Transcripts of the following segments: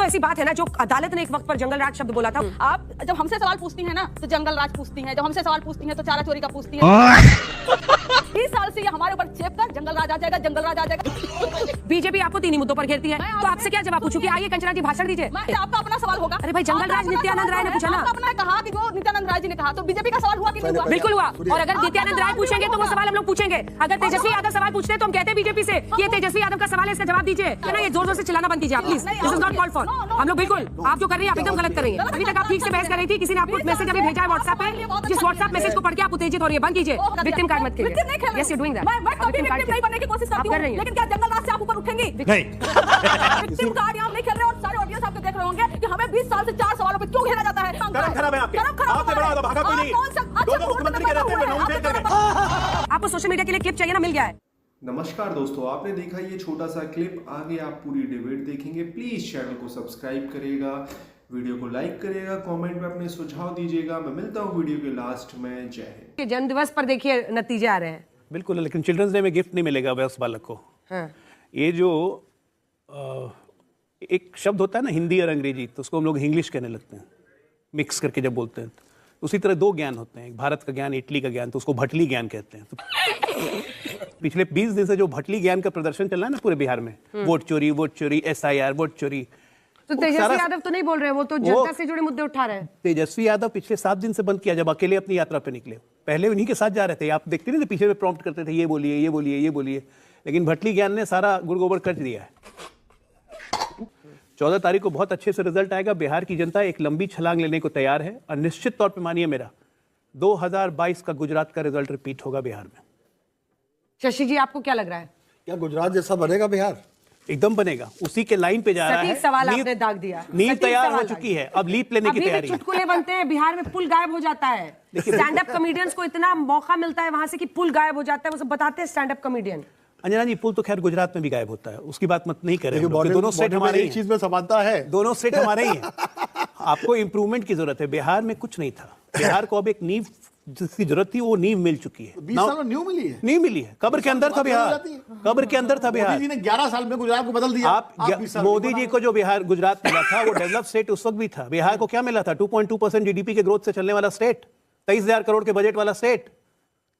तो ऐसी बात है ना जो अदालत ने एक वक्त पर जंगल राज शब्द बोला था। आप जब हमसे सवाल पूछती हैं ना तो जंगल राज पूछती हैं, जब हमसे सवाल पूछती हैं तो चारा चोरी का पूछती हैं। 20 साल से ये हमारे ऊपर चेप कर जंगल राज आ जाएगा, जंगल राज आ जाएगा। बीजेपी आपको तीन ही मुद्दों पर घेरती है, तो आपसे क्या जवाब पूछूं कि आइए कंचना जी भाषण दीजिए। आपका अपना सवाल होगा। अरे भाई जंगल राज नित्यानंद राय ने पूछा ना। आपने कहा कि जो नित्यानंद राय जी ने कहा तो बीजेपी का सवाल हुआ कि नहीं हुआ? बिल्कुल हुआ। और अगर नित्यानंद राय पूछेंगे तो वो सवाल हम लोग पूछेंगे। अगर तेजस्वी यादव सवाल पूछते हैं तो हम कहते हैं बीजेपी से ये तेजस्वी यादव का सवाल है, इसका जवाब दीजिए। ना ये जोर जोर से चिल्लाना बंद कीजिए आप please. This is not called for. हम लोग बिल्कुल आप जो कर रही है आप एकदम गलत कर रही है। अभी तक आप ठीक से बहस कर रही थी, किसी ने आपको मैसेज अभी भेजा है व्हाट्सएप पे, जिस व्हाट्सएप मैसेज को पढ़ के आप उत्तेजित हो रही है, बंद कीजिए। विक्टिम कार्ड मत खेलिए। Yes you doing that. मैं कभी विक्टिम नहीं बनने की कोशिश करती हूं, लेकिन क्या जंगल राज से आप ऊपर उठेंगी? नहीं। विक्टिम कार्ड यहां नहीं खेल रहे और सारे ऑडियंस आपको देख रहे होंगे कि हमें 20 साल से 4 सवालों पे क्यों घेरा जाता है। करम खराब है आपके। आपसे बड़ा भागा कोई नहीं है। दो मुख्यमंत्री के रहते हैं, मैं फेल कर गए। आपको सोशल मीडिया के लिए क्लिप चाहिए ना, मिल गया है। नमस्कार दोस्तों, आपने देखा ये छोटा सा क्लिप, आगे आप पूरी डिबेट देखेंगे। प्लीज चैनल को सब्सक्राइब करिएगा, वीडियो को लाइक करिएगा, कमेंट में अपने सुझाव दीजिएगा। मैं मिलता हूँ वीडियो के लास्ट में। जय हिंद। जन्म दिवस पर देखिए नतीजे आ रहे हैं। बिल्कुल, लेकिन चिल्ड्रंस डे में गिफ्ट नहीं मिलेगा वयस्क बालक को। हाँ। ये जो एक शब्द होता है ना हिंदी और अंग्रेजी, तो उसको हम लोग इंग्लिश कहने लगते हैं मिक्स करके जब बोलते हैं। उसी तरह दो ज्ञान होते हैं, एक भारत का ज्ञान, इटली का ज्ञान, तो उसको भटली ज्ञान कहते हैं। तो पिछले 20 दिन से जो भटली ज्ञान का प्रदर्शन चल रहा है ना पूरे बिहार में, वोट चोरी, SIR, वोट चोरी, तो तेजस्वी यादव तो नहीं बोल रहे, वो तो जनता से जुड़े मुद्दे उठा रहे हैं। तेजस्वी यादव पिछले 7 दिन से बंद किया, जब अकेले अपनी यात्रा पे निकले। पहले उन्हीं के साथ जा रहे थे, आप देखते नहीं थे, पीछे में प्रॉम्प्ट करते थे, ये बोलिए ये बोलिए ये बोलिए, लेकिन भटली ज्ञान ने सारा गुड़ गोबर कर दिया है। 14 तारीख को बहुत अच्छे से रिजल्ट आएगा। बिहार की जनता एक लंबी छलांग लेने को तैयार है और निश्चित तौर पे मानिए मेरा 2022 का गुजरात का रिजल्ट रिपीट होगा बिहार में। शशि जी आपको क्या लग रहा है? क्या गुजरात जैसा बनेगा बिहार? एकदम बनेगा, उसी के लाइन पे जा रहा है। सटीक सवाल आपने दाग दिया। नींव तैयार हो चुकी है, अब लीप लेने की तैयारी है। चुटकुले बनते हैं, बिहार में पुल गायब हो जाता है। स्टैंड अप कॉमेडियंस को इतना मौका मिलता है वहां से कि पुल गायब हो जाता है, वो सब बताते हैं स्टैंड अप कॉमेडियन। अंजना जी, पुल तो खैर गुजरात में भी गायब होता है, उसकी बात मत नहीं करें। दोनों स्टेट हमारे चीज में समानता है, दोनों स्टेट हमारे ही हैं। आपको इंप्रूवमेंट की जरूरत है। बिहार में कुछ नहीं था, बिहार को अब एक नींव जिसकी जरूरत थी वो नींव मिल चुकी है। 20 साल में नींव मिली है? नहीं मिली है, कब्र के अंदर था बिहार, कब्र के अंदर था बिहार। मोदी जी ने 11 साल में गुजरात को बदल दिया। आप मोदी जी को जो बिहार गुजरात मिला था वो डेवलप स्टेट उस वक्त भी था। बिहार को क्या मिला था? 2.2% GDP के ग्रोथ से चलने वाला स्टेट, 23,000 करोड़ के बजट वाला स्टेट।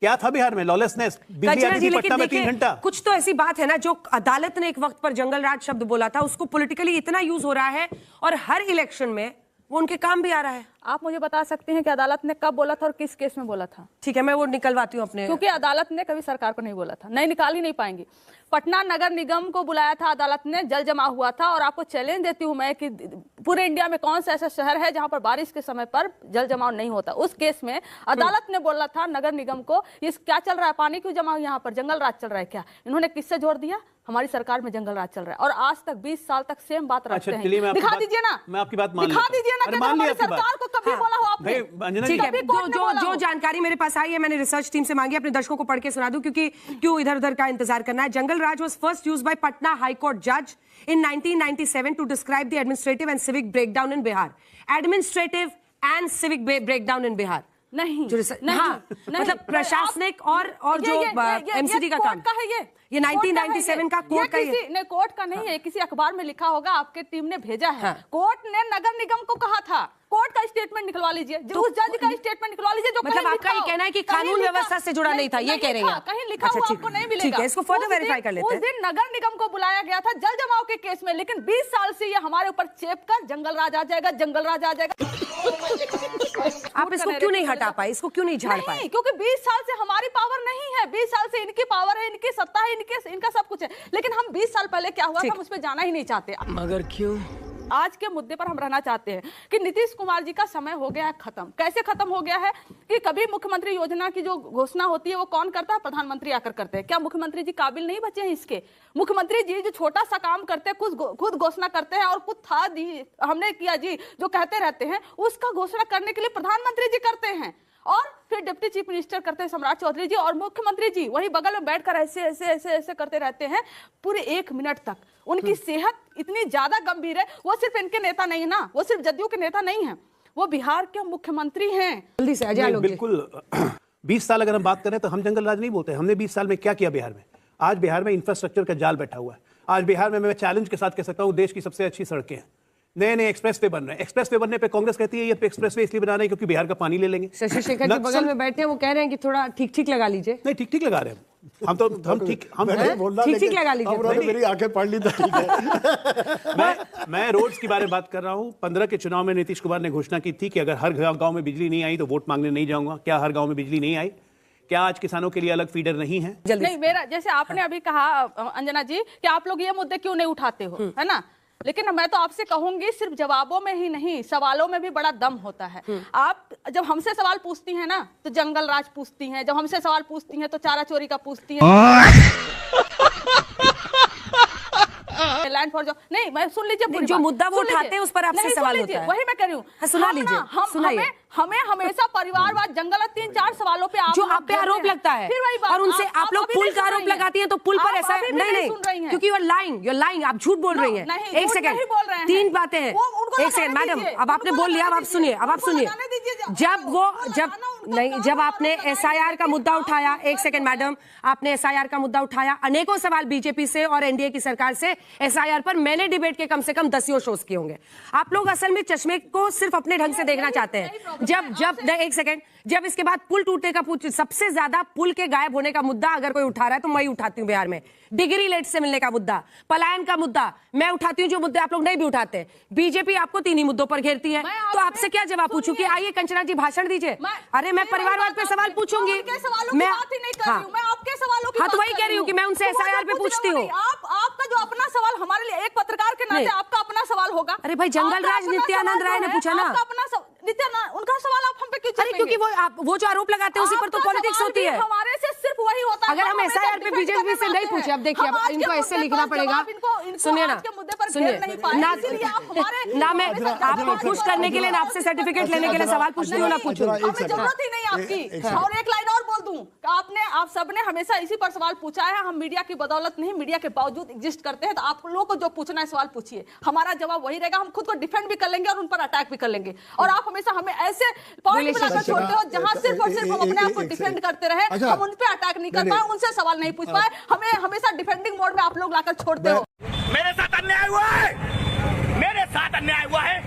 क्या था बिहार में? लॉलेसनेस, बिजली आती थी पटना में 3 घंटा। कुछ तो ऐसी बात है ना जो अदालत ने एक वक्त पर जंगल राज शब्द बोला था, उसको पॉलिटिकली इतना यूज हो रहा है और हर इलेक्शन में वो उनके काम भी आ रहा है। आप मुझे बता सकते हैं कि अदालत ने कब बोला था और किस केस में बोला था? ठीक है, मैं वो निकलवाती हूँ अपने, क्योंकि अदालत ने कभी सरकार को नहीं बोला था, नहीं निकाल ही नहीं पाएंगी। पटना नगर निगम को बुलाया था अदालत ने, जल जमा हुआ था, और आपको चैलेंज देती हूं मैं कि पूरे इंडिया में कौन सा ऐसा शहर है जहां पर बारिश के समय पर जल जमाव नहीं होता। उस केस में अदालत ने बोला था नगर निगम को, ये क्या चल रहा है, पानी क्यों जमा यहाँ पर, जंगल राज चल रहा है क्या? इन्होंने किससे जोड़ दिया? हमारी सरकार में जंगल राज चल रहा है, और आज तक 20 साल तक सेम बात रखते हैं। दिखा दीजिए ना, मैं आपकी बात मान दिखा दीजिए ना कि हमारी सरकार को कभी बोला हो आपने? ठीक है, जो जानकारी मेरे पास आई है मैंने रिसर्च टीम से मांगी, अपने दर्शकों को पढ़ के सुना दूं, क्योंकि क्यों इधर उधर का इंतजार करना है। Jungle raj was first used by Patna high court जज in 1997 to describe the administrative and civic breakdown in Bihar. Administrative and civic breakdown in Bihar. नहीं, हाँ, मतलब प्रशासनिक और जो MCD का काम का है ये 1997 का कोर्ट का है। नहीं, कोर्ट का नहीं है, किसी अखबार में लिखा होगा, आपके टीम ने भेजा है। कोर्ट ने नगर निगम को कहा था, कोर्ट का स्टेटमेंट निकलवा लीजिए, उस जज का स्टेटमेंट निकलवा लीजिए जो मतलब आपका ये कहना है कि कानून व्यवस्था से जुड़ा नहीं था, ये कह रही हैं आप? कहीं लिखा हुआ आपको नहीं मिलेगा। ठीक है, इसको फर्दर वेरीफाई कर लेते हैं। उस दिन नगर निगम को बुलाया गया था जल जमाव के केस में, लेकिन 20 साल से ये हमारे ऊपर चेप कर जंगल राज आ जाएगा, जंगल राज आ जाएगा। आप इसको क्यों नहीं हटा पाए, इसको क्यों नहीं झाड़ पाए? क्योंकि 20 साल से हमारी पावर नहीं है, 20 साल से इनकी पावर है, इनकी सत्ता है, इनका सब कुछ है, लेकिन हम 20 साल पहले क्या हुआ था हम उस पर जाना ही नहीं चाहते। मगर क्यों? आज के मुद्दे पर हम रहना चाहते हैं कि नीतीश कुमार जी का समय हो गया है खत्म। कैसे खत्म हो गया है कि कभी मुख्यमंत्री योजना की जो घोषणा होती है वो कौन करता है? प्रधानमंत्री आकर करते हैं। क्या मुख्यमंत्री जी काबिल नहीं बचे हैं इसके? मुख्यमंत्री जी जो छोटा सा काम करते हैं खुद घोषणा करते हैं, और कुछ था जी हमने किया जी जो कहते रहते हैं, उसका घोषणा करने के लिए प्रधानमंत्री जी करते हैं, और फिर डिप्टी चीफ मिनिस्टर करते हैं सम्राट चौधरी जी, और मुख्यमंत्री जी वही बगल में बैठकर ऐसे ऐसे ऐसे ऐसे करते रहते हैं पूरे 1 मिनट तक। उनकी सेहत इतनी ज्यादा गंभीर है, वो सिर्फ इनके नेता नहीं ना, वो सिर्फ जदयू के नेता नहीं है, वो बिहार के मुख्यमंत्री हैं। जल्दी से अजय लोग बिल्कुल 20 साल अगर हम बात करें तो हम जंगल राज नहीं बोलते। हमने 20 साल में क्या किया बिहार में? आज बिहार में इंफ्रास्ट्रक्चर का जाल बैठा हुआ है। आज बिहार में मैं चैलेंज के साथ कह सकता हूँ देश की सबसे अच्छी सड़कें हैं, नए नए एक्सप्रेस वे बन रहे हैं। एक्सप्रेस वे बनने पे कांग्रेस कहती है ये एक्सप्रेस वे इसलिए बना रहे हैं क्योंकि बिहार का पानी ले लेंगे। शशि शेखर के बगल में बैठे हैं, वो कह रहे हैं कि थोड़ा ठीक ठीक लगा लीजिए। नहीं, ठीक ठीक लगा रहे हैं हम ठीक ठीक लगा लीजिए। मेरी आंखें पढ़ ली तो ठीक है। मैं रोड्स के बारे में बात कर रहा हूँ। 15 के चुनाव में नीतीश कुमार ने घोषणा की थी कि अगर हर गांव में बिजली नहीं आई तो वोट मांगने नहीं जाऊंगा। क्या हर गांव में बिजली नहीं आई? क्या आज किसानों के लिए अलग फीडर नहीं है? नहीं, मेरा जैसे आपने अभी कहा अंजना जी कि आप लोग ये मुद्दे क्यों नहीं उठाते हो, है ना, लेकिन मैं तो आपसे कहूंगी सिर्फ जवाबों में ही नहीं, सवालों में भी बड़ा दम होता है। आप जब हमसे सवाल पूछती हैं ना तो जंगल राज पूछती हैं, जब हमसे सवाल पूछती हैं तो चारा चोरी का पूछती हैं, लैंड फॉर जो नहीं, मैं सुन लीजिए, जो मुद्दा वो उठाते हैं उस पर आपसे सवाल होता है। वही मैं कह रही हूँ, सुना लीजिए। हमें हमेशा परिवारवाद, जंगल, 3-4 सवालों पे जो आप पे आरोप लगता है और उनसे आप लोग पुल का आरोप लगाती हैं तो पुल पर ऐसा नहीं, क्योंकि यू आर लाइंग, आप झूठ बोल रही हैं। एक सेकंड, 3 बातें हैं। एक सेकंड मैडम, अब आपने बोल लिया, अब आप सुनिए। जब आपने SIR का मुद्दा उठाया, एक सेकंड मैडम, आपने SIR का मुद्दा उठाया, अनेकों सवाल बीजेपी से और एनडीए की सरकार से SIR पर मैंने डिबेट के कम से कम 10 शोज किए होंगे। आप लोग असल में चश्मे को सिर्फ अपने ढंग से देखना चाहते हैं। एक सेकंड, जब इसके बाद पुल टूटने का सबसे ज्यादा पुल के गायब होने का मुद्दा अगर कोई उठा रहा है तो मैं उठाती हूँ बिहार में। डिग्री लेट से मिलने का मुद्दा, पलायन का मुद्दा मैं उठाती हूँ, जो मुद्दे आप लोग नहीं भी उठाते। बीजेपी आपको 3 ही मुद्दों पर घेरती है, तो आपसे क्या जवाब पूछूं कि आइए कंचना जी भाषण दीजिए। अरे मैं परिवारवाद पे सवाल पूछूंगी, मैं आपके सवालों की हाँ तो वही कह रही हूँ कि मैं उनसे SIR पे पूछती हूँ। आपका जो अपना सवाल, हमारे लिए एक पत्रकार के नाते आपका अपना सवाल होगा। अरे भाई, जंगल राज नित्यानंद राय ने पूछा ना, उनका सवाल आप हम पे क्यों? अरे क्योंकि वो जो आरोप लगाते हैं उसी पर तो पॉलिटिक्स होती है। हमारे से सिर्फ वही होता है। अगर हम SIR पे बीजेपी से नहीं पूछे, अब देखिए अब इनको ऐसे लिखना पड़ेगा। सुनिए ना, ना मैं आपको खुश करने के लिए, ना आपसे सर्टिफिकेट लेने के लिए सवाल पूछती हूँ, ना पूछूं। हमें जरूरत ही नहीं आपकी। और एक लाइन और बोल दूं, आप सबने हमेशा इसी पर सवाल पूछा है। हम मीडिया की बदौलत नहीं, मीडिया के बावजूद एग्जिस्ट करते हैं। तो आप लोगों को जो पूछना है सवाल पूछिए, हमारा जवाब वही रहेगा। हम खुद को डिफेंड भी कर लेंगे और उन पर अटैक भी कर लेंगे। और आप हमेशा हमें ऐसे पॉइंट बनाकर छोड़ते हो जहां सिर्फ और सिर्फ हम अपने आप को डिफेंड करते रहे, हम उन पे अटैक नहीं कर पाए, उनसे सवाल नहीं पूछ पाए। हमें हमेशा डिफेंडिंग मोड में आप लोग लाकर छोड़ते हो। मेरे साथ अन्याय हुआ है, मेरे साथ अन्याय हुआ है।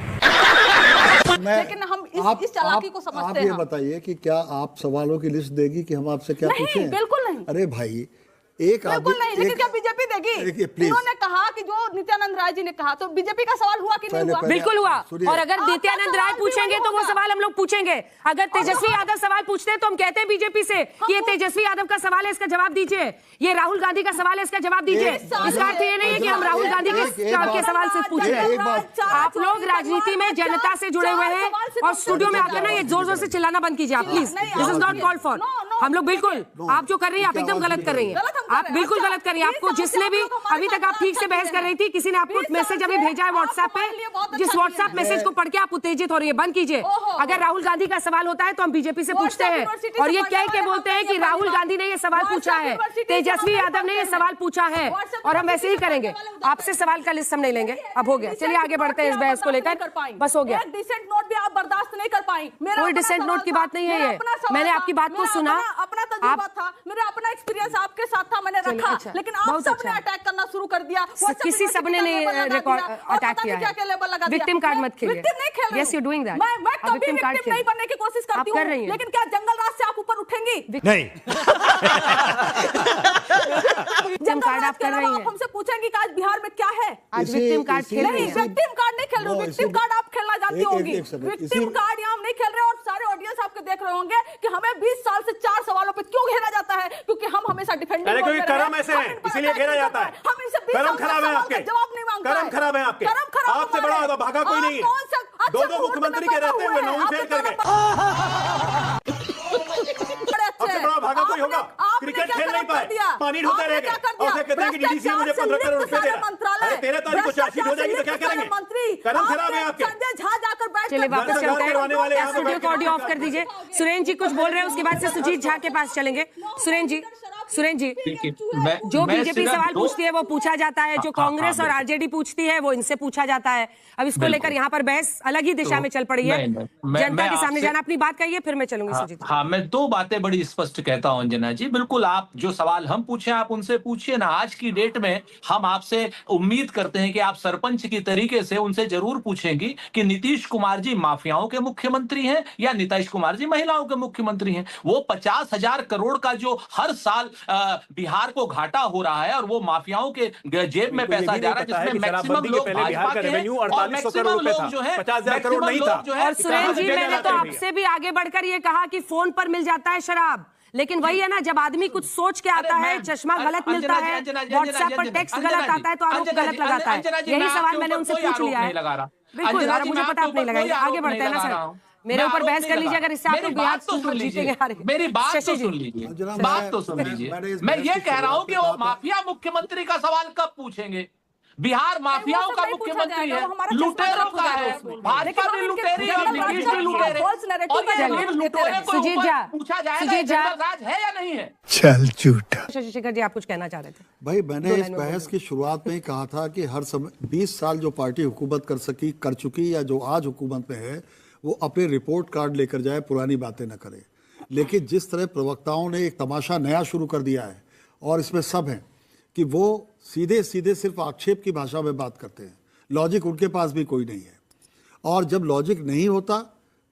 लेकिन हम इस चालाकी को समझते हैं। आप ये बताइए कि क्या आप सवालों की लिस्ट देगी कि हम आपसे क्या पूछें? नहीं, बिल्कुल नहीं। अरे भाई, बिल्कुल नहीं, लेकिन क्या बीजेपी देगी? उन्होंने कहा कि जो नित्यानंद राय जी ने कहा, तो बीजेपी का सवाल हुआ कि नहीं हुआ? बिल्कुल हुआ। और अगर नित्यानंद राय पूछेंगे तो वो सवाल हम लोग पूछेंगे। अगर तेजस्वी यादव सवाल पूछते हैं तो हम कहते हैं बीजेपी से कि ये तेजस्वी यादव का सवाल है, इसका जवाब दीजिए। ये राहुल गांधी का सवाल है, इसका जवाब दीजिए। इसका अर्थ ये नहीं है कि हम राहुल गांधी के सवाल सिर्फ पूछ रहे हैं। आप लोग राजनीति में जनता से जुड़े हुए हैं और स्टूडियो में आकर ना ये जोर जोर से चिल्लाना बंद कीजिए आप, please. This is not called for. हम लोग बिल्कुल, आप जो कर रही हैं आप एकदम गलत कर रही हैं। आप बिल्कुल गलत कर रही हैं। आपको जिसने भी अभी तक आप ठीक से बहस कर रही थी, किसी ने आपको मैसेज अभी भेजा है व्हाट्सएप पे, जिस व्हाट्सएप मैसेज को पढ़ के आप उत्तेजित हो रही है, बंद कीजिए। अगर राहुल गांधी का सवाल होता है तो हम बीजेपी से पूछते हैं और ये कह के बोलते हैं कि राहुल गांधी ने ये सवाल पूछा है, तेजस्वी यादव ने ये सवाल पूछा है, और हम ऐसे ही करेंगे। आपसे सवाल का लिस्ट हम नहीं लेंगे। अब हो गया, चलिए आगे बढ़ते हैं इस बहस को लेकर। बस हो गया। डिसेंट नोट भी आप बर्दाश्त नहीं कर पाई। कोई डिसेंट नोट की बात नहीं है ये। मैंने आपकी बात को सुना, अपना तजुर्बा था, मेरा अपना एक्सपीरियंस आपके साथ था, मैंने रखा। लेकिन आप सबने अटैक करना शुरू कर दिया। किसी सबने नहीं अटैक किया है। विक्टिम कार्ड मत खेलिए। Yes, you doing that. मैं कभी विक्टिम नहीं बनने की कोशिश करती हूं, लेकिन क्या जंगल राज से आप ऊपर उठेंगी? नहीं। विक्टिम कार्ड आप कर रही हैं। आप हमसे पूछेंगी कि आज बिहार में क्या है? आज विक्टिम कार्ड खेल रही हैं। विक्टिम कार्ड नहीं खेल रही हूं, विक्टिम कार्ड आप खेलना जानती होंगी। विक्टिम कार्ड यहाँ हम नहीं खेल रहे। और सारे ऑडियंस आपके देख रहे होंगे कि हमें 20 साल से 4 सवालों पे क्यों घेरा जाता है, क्योंकि हम हमेशा डिफेंडिंग। अरे क्योंकि कर्म ऐसे हैं, इसीलिए घेरा जाता है। हम इनसे कर्म खराब है आपके, जवाब नहीं मांगते। कर्म खराब है आपके। आपसे बड़ा भागा कोई नहीं है। दो मुख्यमंत्री के रहते हुए 9 फेल कर गए। आपसे बड़ा भागा कोई होगा? क्रिकेट खेल नहीं पाए, पानी ढोते रह गए और उसे कहते हैं कि डीडीसी मुझे 15 करोड़ रुपए दे रहा है। अरे 13 तारीख को चार्जशीट हो जाएगी तो क्या करेंगे? कर्म खराब है आपके। चलिए वापस चलते हैं। स्टूडियो को ऑडियो ऑफ कर दीजिए। सुरेंद्र जी कुछ बोल रहे हैं, उसके बाद से सुजीत झा के पास चलेंगे। सुरेंद्र जी सुरेंद्र जी, देखिए, जो मैं बीजेपी सिर्फ सवाल दो- पूछती है वो पूछा जाता है, जो हाँ, कांग्रेस और बिल्कुल। आरजेडी पूछती है वो इनसे पूछा जाता है। अब इसको लेकर यहाँ पर बहस अलग ही दिशा में चल पड़ी है। नहीं, जनता के सामने आपसे- जाना, अपनी बात कहिए, फिर मैं चलूंगी हाँ, सुजीत। हाँ, मैं दो बातें बड़ी स्पष्ट कहता हूं अंजना जी। बिल्कुल, आप जो सवाल हम पूछे आप उनसे पूछिए ना। आज की डेट में हम आपसे उम्मीद करते हैं कि आप सरपंच की तरीके से उनसे जरूर पूछेंगी कि नीतीश कुमार जी माफियाओं के मुख्यमंत्री हैं या नीतीश कुमार जी महिलाओं के मुख्यमंत्री हैं। वो 50,000 करोड़ का जो हर साल बिहार को घाटा हो रहा है और वो माफियाओं के जेब में पैसा जा रहा है, जिसमें मैक्सिमम लोग भाजपा के हैं और मैक्सिमम लोग जो है 50,000 करोड़ नहीं था। और सुरेंद्र जी, मैंने तो आपसे भी आगे बढ़कर ये कहा कि फोन पर मिल जाता है शराब, लेकिन वही है ना, जब आदमी कुछ सोच के आता है, चश्मा गलत मिलता है, व्हाट्सएप पर टेक्स्ट गलत आता है तो आरोप गलत लगाता है। यही सवाल मैंने उनसे पूछ लिया है। बिल्कुल, और मुझे पता आप नहीं लगाएंगे। आगे बढ़ते हैं ना सर, मेरे ऊपर बहस कर लीजिए, अगर इससे आप लोग बिहार जीतेंगे हारेंगे। मेरी बात तो सुन लीजिए, बात तो सुन लीजिए। मैं ये कह रहा हूं कि वो माफिया मुख्यमंत्री का सवाल कब पूछेंगे? बिहार माफियाओं का मुख्यमंत्री है, लुटेरों का है, भाजपा भी लुटेरी और नीतीश भी लुटेरे। और ये लुटेरे को सुजीत झा, पूछा जाएगा सुजीत झा, जंगल राज है या नहीं है? चल झूठा। शशि शेखर जी, आप कुछ कहना चाह रहे थे? भाई, मैंने इस बहस की शुरुआत में ही कहा था कि हर समय 20 साल जो पार्टी हुकूमत कर चुकी या जो आज हुकूमत में है, वो अपने रिपोर्ट कार्ड लेकर जाए, पुरानी बातें न करे। लेकिन जिस तरह प्रवक्ताओं ने एक तमाशा नया शुरू कर दिया है, और इसमें सब हैं कि वो सीधे सीधे सिर्फ आक्षेप की भाषा में बात करते हैं, लॉजिक उनके पास भी कोई नहीं है। और जब लॉजिक नहीं होता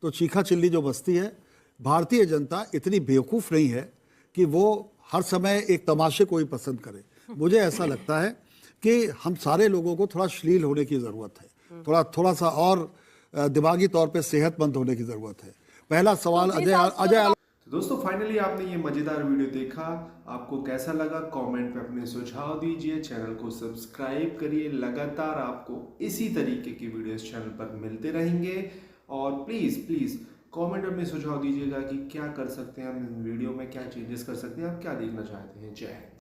तो चीखा चिल्ली जो बसती है। भारतीय जनता इतनी बेवकूफ़ नहीं है कि वो हर समय एक तमाशे को ही पसंद करे। मुझे ऐसा लगता है कि हम सारे लोगों को थोड़ा श्लील होने की ज़रूरत है, थोड़ा सा और दिमागी तौर पे सेहतमंद होने की ज़रूरत है। पहला सवाल अजय दोस्तों, फाइनली आपने ये मजेदार वीडियो देखा। आपको कैसा लगा कमेंट पे अपने सुझाव दीजिए, चैनल को सब्सक्राइब करिए। लगातार आपको इसी तरीके की वीडियोस चैनल पर मिलते रहेंगे। और प्लीज़ कमेंट में अपने सुझाव दीजिएगा कि क्या कर सकते हैं हम वीडियो में, क्या चेंजेस कर सकते हैं, आप क्या देखना चाहते हैं। जय हिंद।